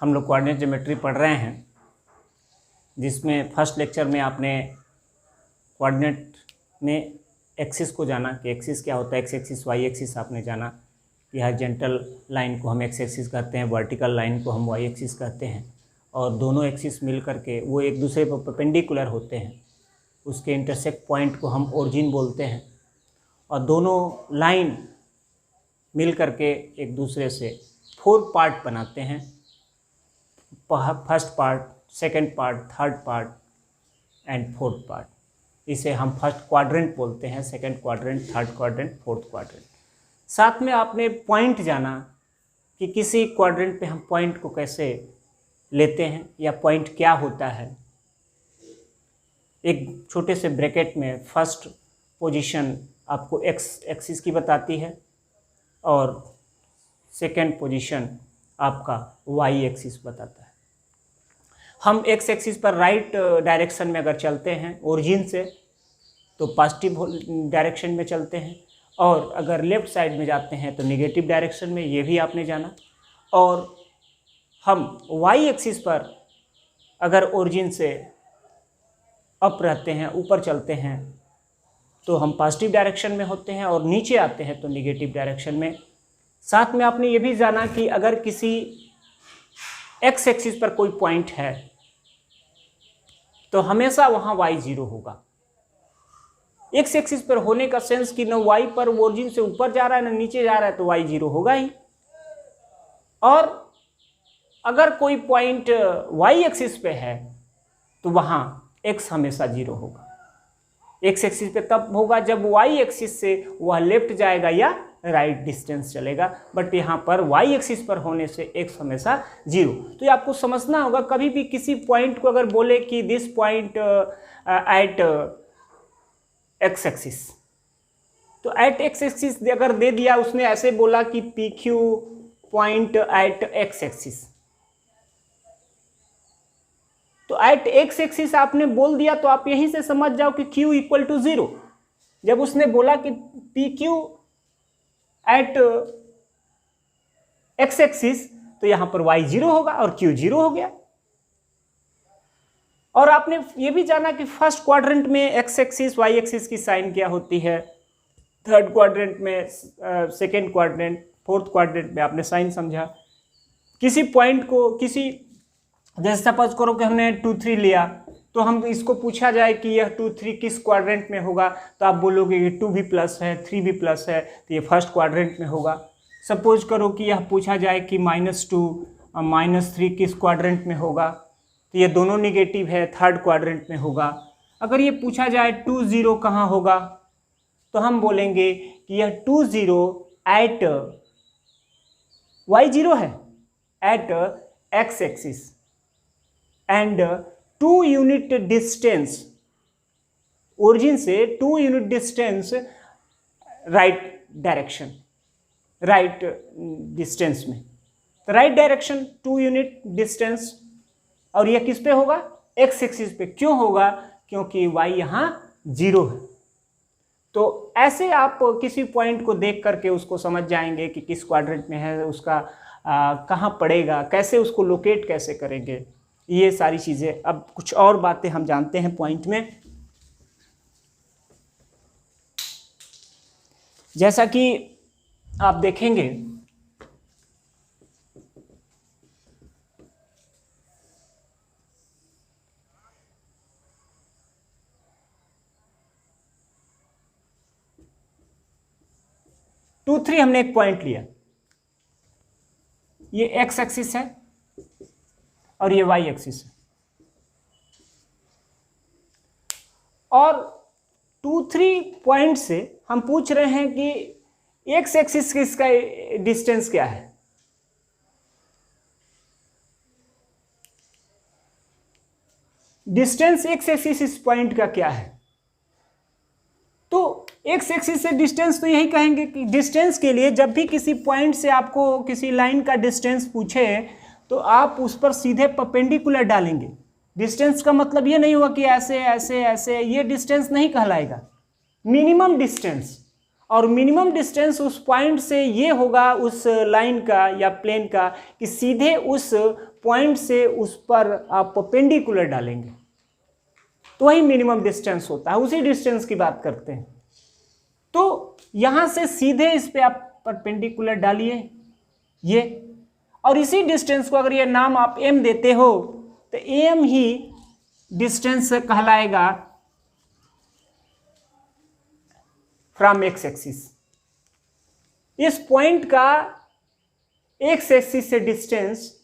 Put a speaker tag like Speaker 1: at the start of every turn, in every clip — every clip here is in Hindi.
Speaker 1: हम लोग कोऑर्डिनेट ज्योमेट्री पढ़ रहे हैं, जिसमें फर्स्ट लेक्चर में आपने कोऑर्डिनेट में एक्सिस को जाना कि एक्सिस क्या होता है, एक्स एक्सिस वाई एक्सिस आपने जाना कि हॉरिजॉन्टल लाइन को हम एक्स एक्सिस कहते हैं, वर्टिकल लाइन को हम वाई एक्सिस कहते हैं, और दोनों एक्सिस मिल करके वो एक दूसरे पर परपेंडिकुलर होते हैं, उसके इंटरसेक्ट पॉइंट को हम ओरिजिन बोलते हैं, और दोनों लाइन मिल करके एक दूसरे से 4 पार्ट बनाते हैं, first part, second part, third part and fourth part. इसे हम फर्स्ट क्वाड्रेंट बोलते हैं, second quadrant, third quadrant, fourth quadrant. साथ में आपने पॉइंट जाना कि किसी क्वाड्रेंट पे हम पॉइंट को कैसे लेते हैं या पॉइंट क्या होता है। एक छोटे से ब्रैकेट में फर्स्ट पोजीशन आपको एक्स एक्सिस की बताती है और सेकंड पोजीशन आपका वाई एक्सिस बताता है। हम एक्स एक्सिस पर राइट डायरेक्शन में अगर चलते हैं ओरिजिन से तो पॉजिटिव डायरेक्शन में चलते हैं, और अगर लेफ़्ट साइड में जाते हैं तो नेगेटिव डायरेक्शन में, ये भी आपने जाना। और हम वाई एक्सिस पर अगर ओरिजिन से अप रहते हैं, ऊपर चलते हैं, तो हम पॉजिटिव डायरेक्शन में होते हैं, और नीचे आते हैं तो नेगेटिव डायरेक्शन में। साथ में आपने ये भी जाना कि अगर किसी एक्स एक्सिस पर कोई पॉइंट है तो हमेशा वहाँ वाई 0 होगा। एक्स एक्सिस पर होने का सेंस कि न वाई पर ओरिजिन से ऊपर जा रहा है न नीचे जा रहा है, तो वाई 0 होगा ही। और अगर कोई पॉइंट वाई एक्सिस पे है तो वहाँ एक्स हमेशा 0 होगा। एक्स एक्सिस पे तब होगा जब वाई एक्सिस से वह लेफ्ट जाएगा या राइट डिस्टेंस चलेगा, बट यहाँ पर वाई एक्सिस पर होने से एक्स हमेशा 0। तो ये आपको समझना होगा। कभी भी किसी पॉइंट को अगर बोले कि this point at x axis, तो एट एक्स एक्सिस अगर दे दिया, उसने ऐसे बोला कि P Q point at x axis, तो एट एक्स एक्सिस आपने बोल दिया तो आप यहीं से समझ जाओ कि Q इक्वल टू 0। जब उसने बोला कि P Q at x axis, तो यहां पर y 0 होगा और Q 0 हो गया। और आपने ये भी जाना कि फर्स्ट क्वाड्रेंट में एक्स एक्सिस वाई एक्सिस की साइन क्या होती है, थर्ड क्वाड्रेंट में, सेकेंड क्वाड्रेंट, फोर्थ क्वाड्रेंट में आपने साइन समझा। किसी पॉइंट को किसी, जैसे सपोज करो कि हमने 2 3 लिया, तो हम इसको पूछा जाए कि यह 2 3 किस क्वाड्रेंट में होगा, तो आप बोलोगे कि 2 भी प्लस है, 3 भी प्लस है, तो ये फर्स्ट क्वाड्रेंट में होगा। सपोज करो कि यह पूछा जाए कि -2 -3 किस क्वाड्रेंट में होगा, तो ये दोनों निगेटिव है, थर्ड क्वाड्रेंट में होगा। अगर ये पूछा जाए 2 0 कहाँ होगा, तो हम बोलेंगे कि यह 2 0 एट y 0 है, at x axis and 2 unit distance, origin से 2 unit distance right direction, right distance में, तो राइट डायरेक्शन 2 यूनिट डिस्टेंस, और यह किस पे होगा, एक्स एक्सिस पे। क्यों होगा, क्योंकि y यहाँ 0 है। तो ऐसे आप किसी पॉइंट को देख करके उसको समझ जाएंगे कि किस क्वाड्रेंट में है, उसका कहाँ पड़ेगा, कैसे उसको लोकेट कैसे करेंगे, ये सारी चीज़ें। अब कुछ और बातें हम जानते हैं पॉइंट में, जैसा कि आप देखेंगे टू 3 हमने एक पॉइंट लिया, ये एक्स एक्सिस है और ये वाई एक्सिस है, और 2 3 पॉइंट से हम पूछ रहे हैं कि एक्स एक्सिस की इसका डिस्टेंस क्या है। डिस्टेंस एक्स एक्सिस इस पॉइंट का क्या है, तो एक्स एक्सिस से डिस्टेंस तो यही कहेंगे कि डिस्टेंस के लिए जब भी किसी पॉइंट से आपको किसी लाइन का डिस्टेंस पूछे तो आप उस पर सीधे परपेंडिकुलर डालेंगे। डिस्टेंस का मतलब ये नहीं हुआ कि ऐसे ऐसे ऐसे, ये डिस्टेंस नहीं कहलाएगा, मिनिमम डिस्टेंस। और मिनिमम डिस्टेंस उस पॉइंट से ये होगा उस लाइन का या प्लेन का कि सीधे उस पॉइंट से उस पर आप परपेंडिकुलर डालेंगे तो वही मिनिमम डिस्टेंस होता है, उसी डिस्टेंस की बात करते हैं। तो यहां से सीधे इस पे आप परपेंडिकुलर डालिए ये, और इसी डिस्टेंस को अगर ये नाम आप m देते हो तो m ही डिस्टेंस कहलाएगा फ्रॉम एक्स एक्सिस। इस पॉइंट का एक्स एक्सिस से डिस्टेंस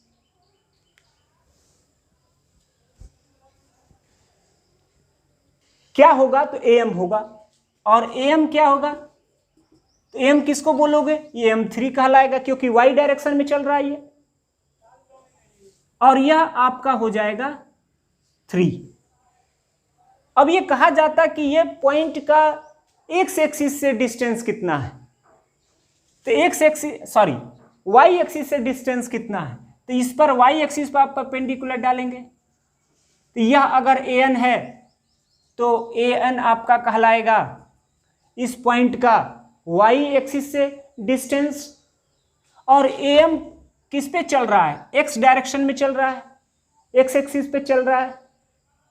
Speaker 1: क्या होगा तो am होगा, और am क्या होगा तो am किसको बोलोगे, ये m3 कहलाएगा क्योंकि y डायरेक्शन में चल रहा है ये, और यह आपका हो जाएगा 3। अब ये कहा जाता कि ये पॉइंट का एक्स एक्सिस से डिस्टेंस कितना है, तो x axis sorry y axis से डिस्टेंस कितना है, तो इस पर वाई एक्सिस पर आप परपेंडिकुलर डालेंगे। तो यह अगर an है तो an आपका कहलाएगा इस पॉइंट का वाई एक्सिस से डिस्टेंस, और am किस पे चल रहा है, एक्स डायरेक्शन में चल रहा है, एक्स एक्सिस पे चल रहा है,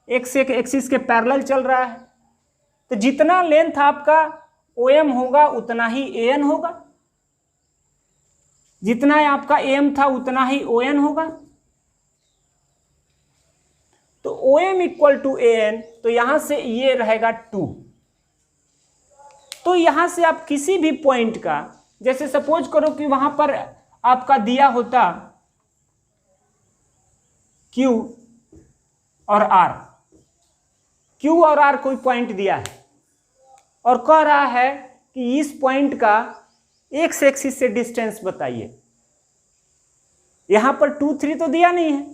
Speaker 1: एक्स एक्सिस के पैरेलल चल रहा है। तो जितना लेंथ आपका OM होगा उतना ही AN होगा, जितना आपका AM था उतना ही ON होगा। तो OM इक्वल टू AN, तो यहां से ये रहेगा 2। तो यहां से आप किसी भी पॉइंट का, जैसे सपोज करो कि वहां पर आपका दिया होता Q और R, Q और R कोई पॉइंट दिया है और कह रहा है कि इस पॉइंट का एक्स एक्सिस से डिस्टेंस बताइए। यहां पर 2 3 तो दिया नहीं है,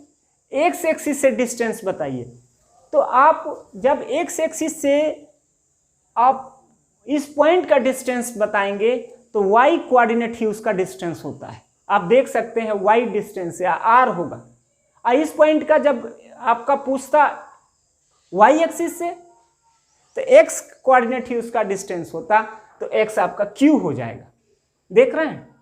Speaker 1: एक्स एक्सिस से डिस्टेंस बताइए। तो आप जब एक्स एक्सिस से आप इस पॉइंट का डिस्टेंस बताएंगे तो वाई कोऑर्डिनेट ही उसका डिस्टेंस होता है। आप देख सकते हैं वाई डिस्टेंस या आर होगा। इस पॉइंट का जब आपका पूछता वाई एक्सिस से तो एक्स कोऑर्डिनेट ही उसका डिस्टेंस होता, तो एक्स आपका क्यू हो जाएगा। देख रहे हैं,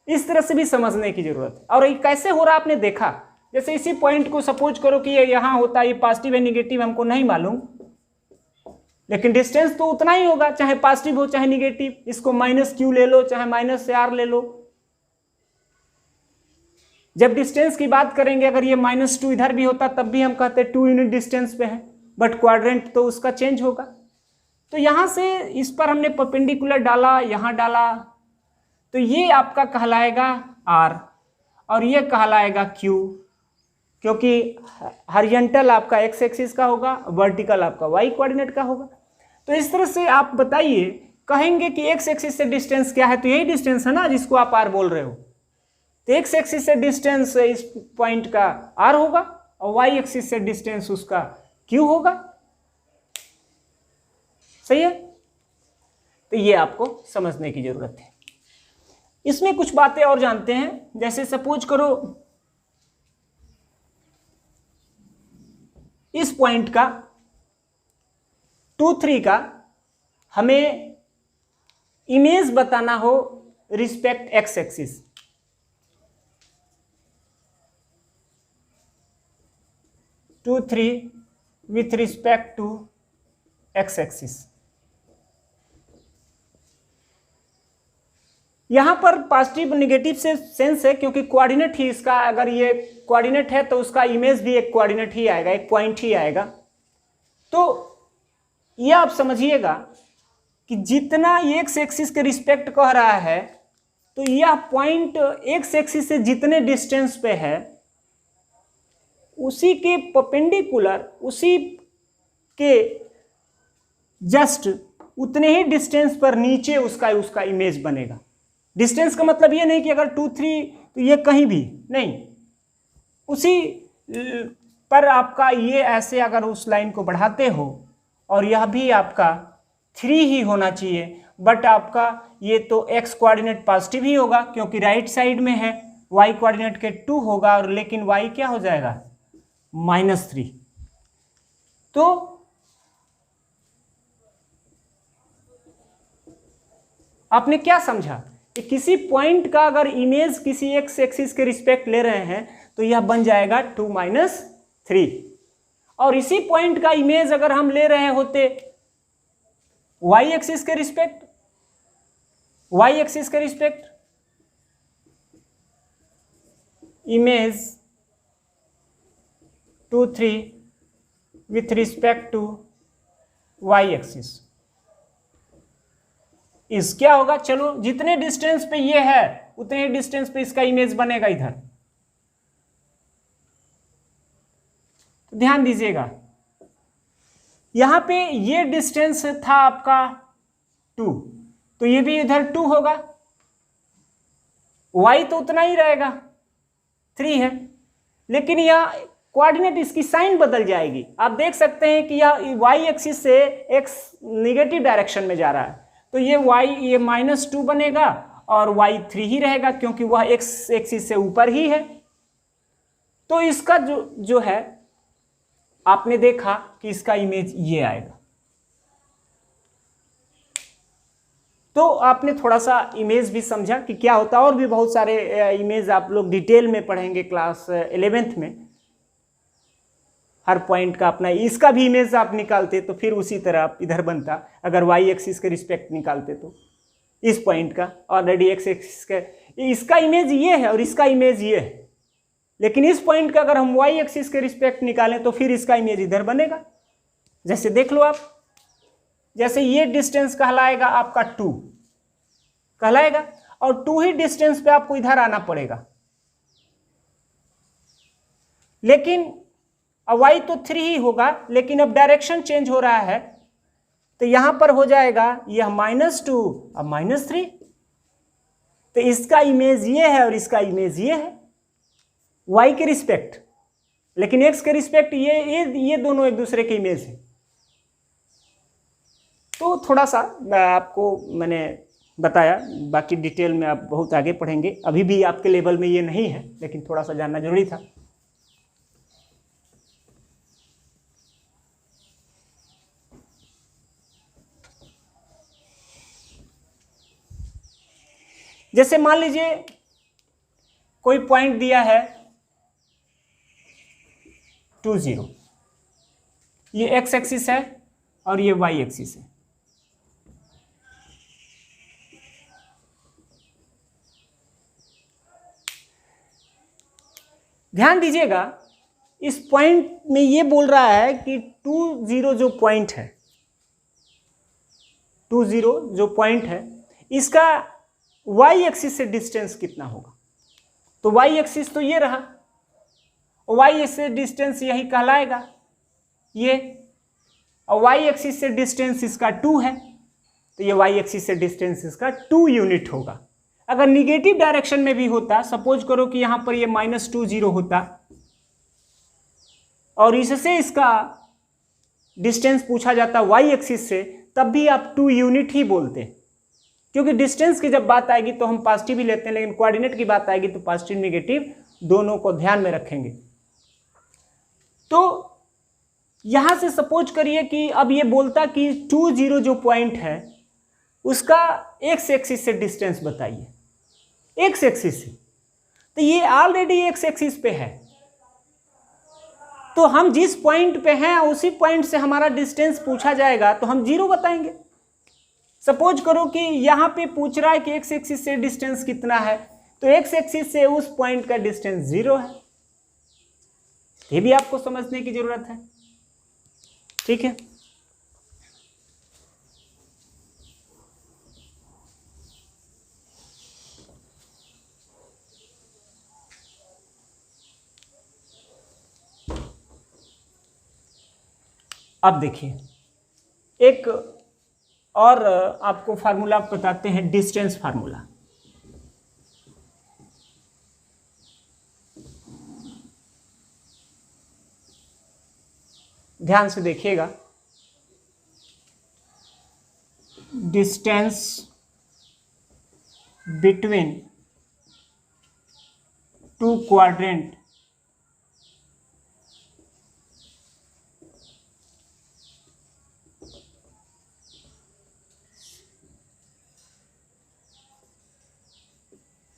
Speaker 1: इस तरह से भी समझने की जरूरत है। और ये कैसे हो रहा आपने देखा, जैसे इसी पॉइंट को सपोज करो कि ये यहां होता, ये पॉजिटिव है निगेटिव हमको नहीं मालूम, लेकिन डिस्टेंस तो उतना ही होगा, चाहे पॉजिटिव हो चाहे निगेटिव। इसको माइनस क्यू ले लो चाहे माइनस से आर ले लो। जब डिस्टेंस की बात करेंगे, अगर ये -2 इधर भी होता तब भी हम कहते 2 यूनिट डिस्टेंस पे है, बट क्वाड्रेंट तो उसका चेंज होगा। तो यहां से इस पर हमने परपेंडिकुलर डाला, यहां डाला, तो ये आपका कहलाएगा R और ये कहलाएगा Q, क्योंकि हॉरिजॉन्टल आपका एक्स एक्सिस का होगा, वर्टिकल आपका वाई कोऑर्डिनेट का होगा। तो इस तरह से आप बताइए, कहेंगे कि एक्स एक्सिस से डिस्टेंस क्या है, तो यही डिस्टेंस है ना जिसको आप R बोल रहे हो। तो एक्स एक्सिस से डिस्टेंस इस पॉइंट का R होगा और वाई एक्सिस से डिस्टेंस उसका Q होगा। सही है, तो ये आपको समझने की जरूरत है। इसमें कुछ बातें और जानते हैं, जैसे सपोज करो इस पॉइंट का 2 3 का हमें इमेज बताना हो respect x axis. To 3 with respect to x axis. यहां पर पॉजिटिव निगेटिव से सेंस है, क्योंकि कोऑर्डिनेट ही इसका, अगर ये कोऑर्डिनेट है तो उसका इमेज भी एक कोऑर्डिनेट ही आएगा, एक पॉइंट ही आएगा। तो ये आप समझिएगा कि जितना एक्स एक्सिस के रिस्पेक्ट कह रहा है, तो यह पॉइंट एक्स एक्सिस से जितने डिस्टेंस पे है उसी के परपेंडिकुलर, उसी के जस्ट उतने ही डिस्टेंस पर नीचे उसका इमेज बनेगा। डिस्टेंस का मतलब ये नहीं कि अगर 2 3 तो ये कहीं भी नहीं, उसी पर आपका ये ऐसे अगर उस लाइन को बढ़ाते हो, और यह भी आपका 3 ही होना चाहिए, बट आपका ये तो एक्स कोऑर्डिनेट पॉजिटिव ही होगा क्योंकि राइट साइड में है, वाई कोऑर्डिनेट के 2 होगा, और लेकिन वाई क्या हो जाएगा -3। तो आपने क्या समझा कि किसी पॉइंट का अगर इमेज किसी एक्स एक्सिस के रिस्पेक्ट ले रहे हैं तो यह बन जाएगा 2 - 3, और इसी पॉइंट का इमेज अगर हम ले रहे होते वाई एक्सिस के respect, image 2 3 with respect to y axis, इस क्या होगा, चलो जितने डिस्टेंस पे ये है उतने ही डिस्टेंस पे इसका इमेज बनेगा इधर। तो ध्यान दीजिएगा, यहां पे ये डिस्टेंस था आपका 2, तो ये भी इधर 2 होगा, y तो उतना ही रहेगा 3 है, लेकिन यह कोऑर्डिनेट इसकी साइन बदल जाएगी। आप देख सकते हैं कि यह y एक्सिस से x निगेटिव डायरेक्शन में जा रहा है, तो ये y ये -2 बनेगा और y 3 ही रहेगा क्योंकि वह x एक्सिस से ऊपर ही है। तो इसका जो है आपने देखा कि इसका इमेज ये आएगा। तो आपने थोड़ा सा इमेज भी समझा कि क्या होता है, और भी बहुत सारे इमेज आप लोग डिटेल में पढ़ेंगे क्लास 11th में। हर पॉइंट का अपना, इसका भी इमेज आप निकालते तो फिर उसी तरह आप इधर बनता, अगर वाई एक्सिस के रिस्पेक्ट निकालते तो इस पॉइंट का ऑलरेडी एक्स एक्सिस का इसका इमेज ये है और इसका इमेज ये है, लेकिन इस पॉइंट का अगर हम वाई एक्सिस के रिस्पेक्ट निकालें तो फिर इसका इमेज इधर बनेगा। जैसे देख लो आप, जैसे ये डिस्टेंस कहलाएगा आपका 2 कहलाएगा, और 2 ही डिस्टेंस पे आपको इधर आना पड़ेगा, लेकिन अब y तो 3 ही होगा, लेकिन अब डायरेक्शन चेंज हो रहा है, तो यहां पर हो जाएगा यह -2 अब -3, तो इसका इमेज ये है और इसका इमेज ये है y के रिस्पेक्ट, लेकिन x के रिस्पेक्ट ये दोनों एक दूसरे के इमेज है। तो थोड़ा सा आपको मैंने बताया, बाकी डिटेल में आप बहुत आगे पढ़ेंगे, अभी भी आपके लेवल में ये नहीं है, लेकिन थोड़ा सा जानना जरूरी था। जैसे मान लीजिए कोई पॉइंट दिया है 2 0, ये x एक्सिस है और ये y एक्सिस है। ध्यान दीजिएगा, इस पॉइंट में ये बोल रहा है कि 2 0 जो पॉइंट है, 2 0 जो पॉइंट है, इसका y एक्सिस से डिस्टेंस कितना होगा। तो y एक्सिस तो ये रहा, y एक्सिस से डिस्टेंस यही कहलाएगा ये, और y एक्सिस से डिस्टेंस इसका 2 है, तो ये y एक्सिस से डिस्टेंस इसका 2 यूनिट होगा। अगर निगेटिव डायरेक्शन में भी होता, सपोज करो कि यहां पर ये -2 0 होता और इससे इसका डिस्टेंस पूछा जाता y एक्सिस से, तब भी आप 2 यूनिट ही बोलते, क्योंकि डिस्टेंस की जब बात आएगी तो हम पॉजिटिव ही लेते हैं, लेकिन कोऑर्डिनेट की बात आएगी तो पॉजिटिव निगेटिव दोनों को ध्यान में रखेंगे। तो यहां से सपोज करिए कि अब ये बोलता कि 2 0 जो पॉइंट है उसका एक्स एक्सिस से डिस्टेंस बताइए, एक्स एक्सिस से, तो ये ऑलरेडी एक्स एक्सिस पे है, तो हम जिस पॉइंट पे हैं उसी पॉइंट से हमारा डिस्टेंस पूछा जाएगा तो हम 0 बताएंगे। सपोज करो कि यहां पे पूछ रहा है कि एक्स एक्सिस से डिस्टेंस कितना है, तो एक्स एक्सिस से उस पॉइंट का डिस्टेंस 0 है। ये भी आपको समझने की जरूरत है, ठीक है। अब देखिए, एक और आपको फार्मूला बताते हैं, डिस्टेंस फार्मूला। ध्यान से देखिएगा, distance between 2 quadrant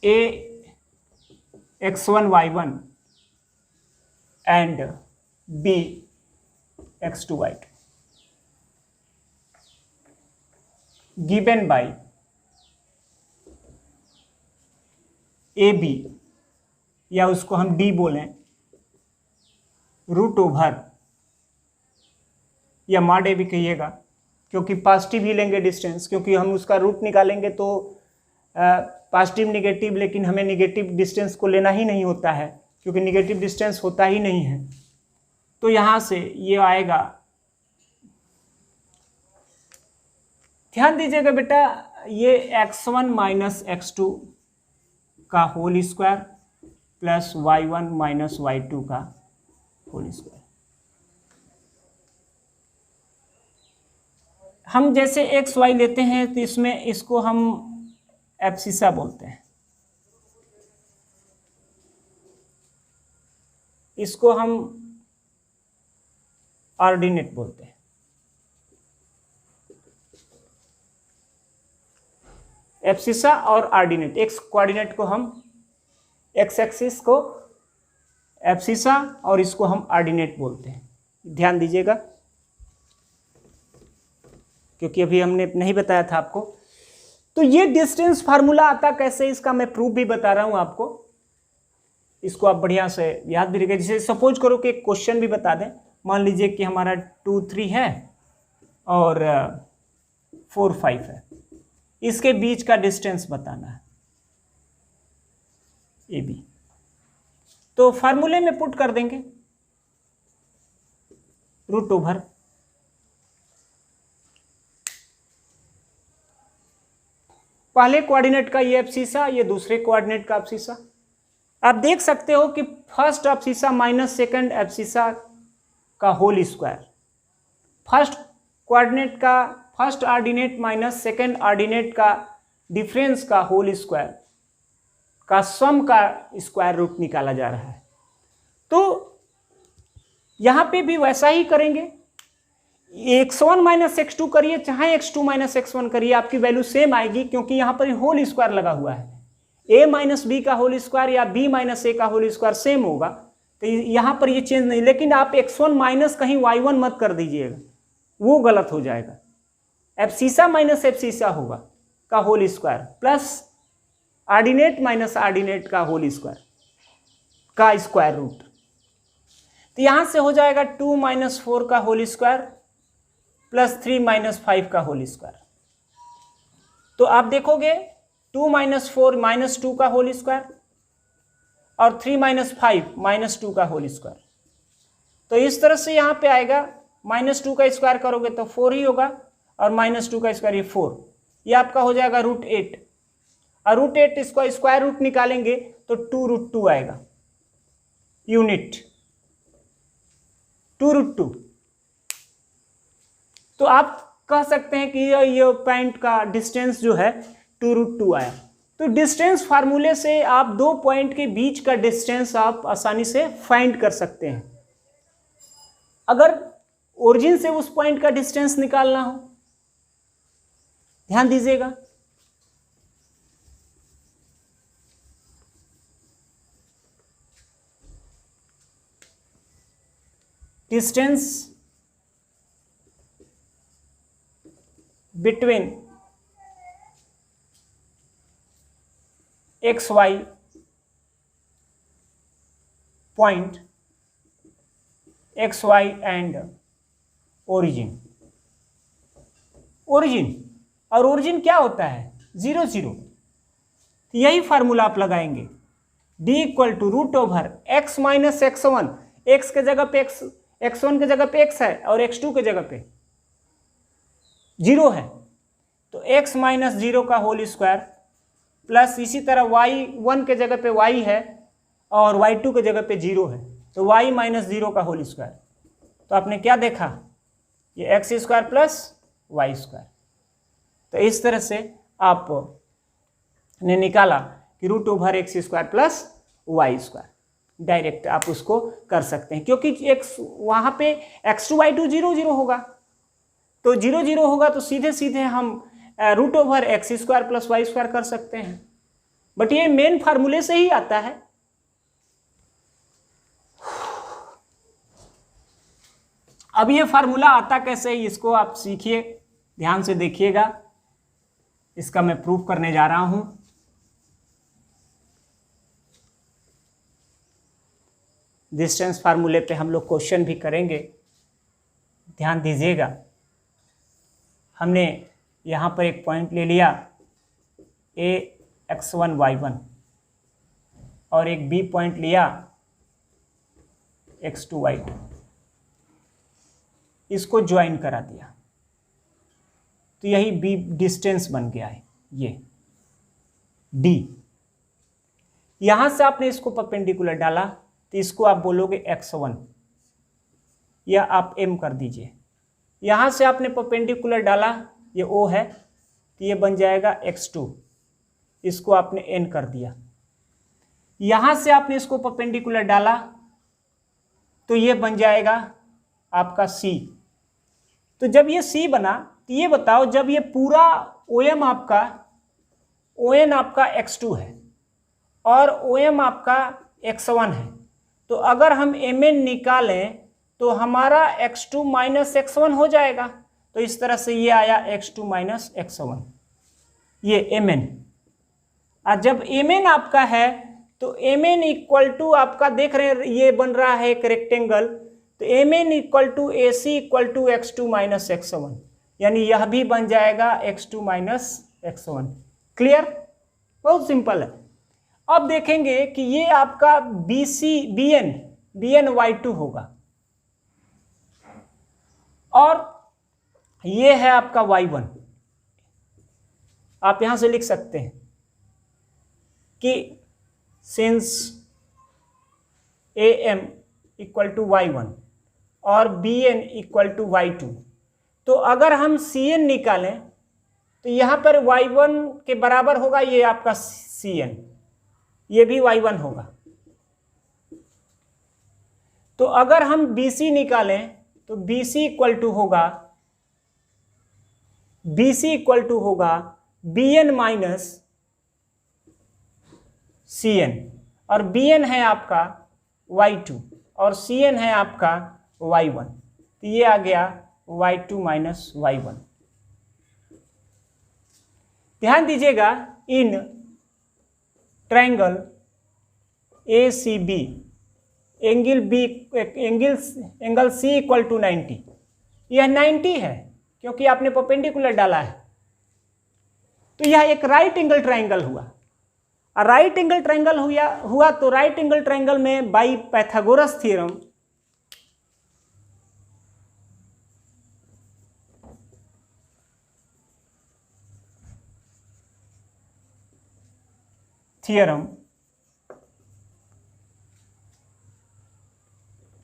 Speaker 1: A x1 y1 and b x2 y2 given by A B, या उसको हम डी बोलें, रूट ओवर, या मॉड ए भी कहिएगा, क्योंकि पॉजिटिव ही लेंगे डिस्टेंस, क्योंकि हम उसका रूट निकालेंगे तो पॉजिटिव निगेटिव, लेकिन हमें निगेटिव डिस्टेंस को लेना ही नहीं होता है, क्योंकि निगेटिव डिस्टेंस होता ही नहीं है। तो यहाँ से ये आएगा, ध्यान दीजिएगा बेटा, ये x1 माइनस x2 का whole square plus y1 minus y2 का होल स्क्वायर। हम जैसे एक्स वाई लेते हैं तो इसमें इसको हम एब्सिसा बोलते हैं, इसको हम ऑर्डिनेट बोलते हैं। एब्सिसा और ऑर्डिनेट, एक्स कोऑर्डिनेट को हम, एक्स एक्सिस को एब्सिसा और इसको हम ऑर्डिनेट बोलते हैं। ध्यान दीजिएगा, क्योंकि अभी हमने नहीं बताया था आपको। तो ये डिस्टेंस फार्मूला आता कैसे, इसका मैं प्रूफ भी बता रहा हूं आपको, इसको आप बढ़िया से याद भी रखिए। जैसे सपोज करो कि एक क्वेश्चन भी बता दें, मान लीजिए कि हमारा 2 3 है और 4 5 है, इसके बीच का डिस्टेंस बताना है ए बी, तो फार्मूले में पुट कर देंगे रूट ओवर पहले कोऑर्डिनेट का ये एब्सिसा, ये दूसरे कोऑर्डिनेट का एब्सिसा। आप देख सकते हो कि first abscissa minus second abscissa का होल स्क्वायर, फर्स्ट कोऑर्डिनेट का first ordinate minus second ordinate का डिफरेंस का होल स्क्वायर का सम का स्क्वायर रूट निकाला जा रहा है। तो यहां पे भी वैसा ही करेंगे, x1 माइनस x2 करिए चाहे x2 माइनस x1 करिए, आपकी वैल्यू सेम आएगी, क्योंकि यहां पर होल स्क्वायर लगा हुआ है। a माइनस बी का होल स्क्वायर या b माइनस ए का होल स्क्वायर सेम होगा, तो यहां पर ये चेंज नहीं। लेकिन आप x1 माइनस कहीं y1 मत कर दीजिएगा, वो गलत हो जाएगा। एब्सिसा माइनस एब्सिसा होगा का whole square plus ordinate minus ordinate का होल स्क्वायर का स्क्वायर रूट, तो यहां से हो जाएगा 2 माइनस 4 का होल स्क्वायर प्लस 3 माइनस 5 का होल स्क्वायर। तो आप देखोगे 2 माइनस 4 माइनस 2 का होल स्क्वायर और 3 माइनस 5 माइनस 2 का होल स्क्वायर। तो इस तरह से यहाँ पे आएगा, माइनस 2 का स्क्वायर करोगे तो 4 ही होगा और माइनस 2 का स्क्वायर ये 4, ये आपका हो जाएगा रूट 8। और रूट 8 इसको स्क्वायर रूट निकालेंगे तो 2 रूट 2 आएगा यूनिट, 2 रूट 2। तो आप कह सकते हैं कि ये पॉइंट का डिस्टेंस जो है 2 रूट 2 आया। तो डिस्टेंस फार्मूले से आप दो पॉइंट के बीच का डिस्टेंस आप आसानी से फाइंड कर सकते हैं। अगर ओरिजिन से उस पॉइंट का डिस्टेंस निकालना हो, ध्यान दीजिएगा, distance between x y point, x y and origin. Origin और ओरिजिन क्या होता है, 0 0। तो यही फार्मूला आप लगाएंगे, d equal to root over x minus x1, x के जगह पे एक्स, x1 के जगह पे x है और x2 के जगह पे 0 है, तो x माइनस 0 का होल स्क्वायर प्लस इसी तरह y1 के जगह पे y है और y2 के जगह पे 0 है, तो y माइनस 0 का होल स्क्वायर। तो आपने क्या देखा, ये x square plus y square. तो इस तरह से आप ने निकाला कि root over x square plus y square, direct आप उसको कर सकते हैं, क्योंकि x वहाँ पे x2 y2 0 0 होगा, तो 0 0 होगा तो सीधे सीधे हम root over x square plus y square कर सकते हैं। बट ये मेन फार्मूले से ही आता है। अब ये फार्मूला आता कैसे, इसको आप सीखिए, ध्यान से देखिएगा। इसका मैं प्रूफ करने जा रहा हूं। डिस्टेंस फार्मूले पे हम लोग क्वेश्चन भी करेंगे, ध्यान दीजिएगा। हमने यहाँ पर एक पॉइंट ले लिया ax1 y1 और एक b पॉइंट लिया x2 y2, इसको ज्वाइन करा दिया तो यही b डिस्टेंस बन गया है, ये d। यहां से आपने इसको परपेंडिकुलर डाला तो इसको आप बोलोगे x1, या आप m कर दीजिए। यहां से आपने परपेंडिकुलर डाला, ये o है तो ये बन जाएगा x2, इसको आपने n कर दिया। यहां से आपने इसको परपेंडिकुलर डाला तो ये बन जाएगा आपका c। तो जब ये c बना तो ये बताओ, जब ये पूरा OM आपका ON आपका x2 है और OM आपका x1 है, तो अगर हम mn निकालें तो हमारा x2 माइनस x1 हो जाएगा। तो इस तरह से ये आया x2 माइनस x1, ये mn। और जब mn आपका है तो mn इक्वल टू आपका देख रहे हैं ये बन रहा है एक रेक्टेंगल, तो mn equal to AC equal to x2 minus x1, यानी यह भी बन जाएगा x2 माइनस x1। क्लियर, बहुत सिंपल है। अब देखेंगे कि ये आपका bn y2 होगा और ये है आपका y1। आप यहां से लिख सकते हैं कि since am equal to y1 और bn इक्वल टू y2, तो अगर हम cn निकालें तो यहां पर y1 के बराबर होगा ये आपका cn, ये भी y1 होगा। तो अगर हम bc निकालें तो bc इक्वल टू होगा bn माइनस cn, और bn है आपका y2 और cn है आपका y1, तो ये आ गया y2 माइनस y1। ध्यान दीजिएगा, in triangle ACB angle C equal to 90, यह 90 है क्योंकि आपने परपेंडिकुलर डाला है, तो यह एक राइट एंगल ट्रायंगल हुआ। और राइट एंगल ट्रायंगल हुआ तो राइट एंगल ट्रायंगल में बाय पाइथागोरस थ्योरम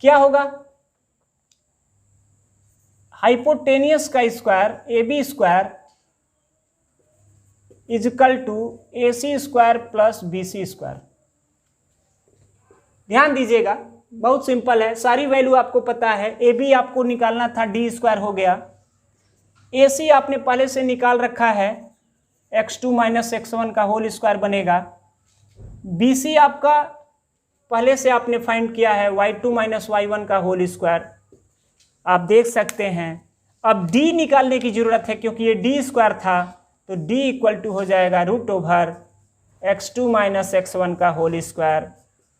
Speaker 1: क्या होगा, हाइपोटेनियस का square AB square equal to AC square plus BC square. ध्यान दीजिएगा, बहुत सिंपल है, सारी वैल्यू आपको पता है। AB आपको निकालना था, D स्क्वायर हो गया। AC आपने पहले से निकाल रखा है, x2 माइनस x1 का होल स्क्वायर बनेगा। BC आपका पहले से आपने फाइंड किया है, y2 माइनस y1 का होल स्क्वायर। आप देख सकते हैं, अब D निकालने की जरूरत है क्योंकि ये D स्क्वायर था, तो D इक्वल टू हो जाएगा √ओवर x2 माइनस x1 का whole square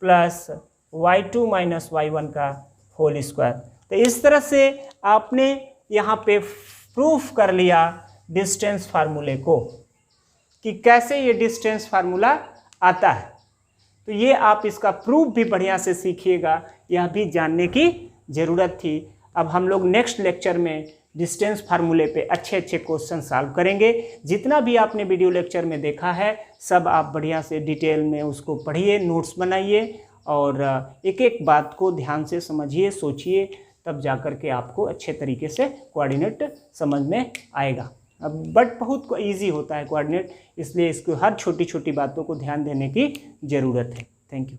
Speaker 1: plus y2 minus y1 का होल स्क्वायर। तो इस तरह से आपने यहाँ पे प्रूफ कर लिया डिस्टेंस फार्मूले को, कि कैसे ये डिस्टेंस फार्मूला आता है। तो ये आप इसका प्रूफ भी बढ़िया से सीखिएगा, यह भी जानने की ज़रूरत थी। अब हम लोग नेक्स्ट लेक्चर में डिस्टेंस फार्मूले पे अच्छे अच्छे क्वेश्चन सॉल्व करेंगे। जितना भी आपने वीडियो लेक्चर में देखा है सब आप बढ़िया से डिटेल में उसको पढ़िए, नोट्स बनाइए और एक एक बात को ध्यान से समझिए, सोचिए, तब जा कर के आपको अच्छे तरीके से कोऑर्डिनेट समझ में आएगा। अब बट बहुत इजी होता है कोऑर्डिनेट, इसलिए इसको हर छोटी छोटी बातों को ध्यान देने की ज़रूरत है। Thank you.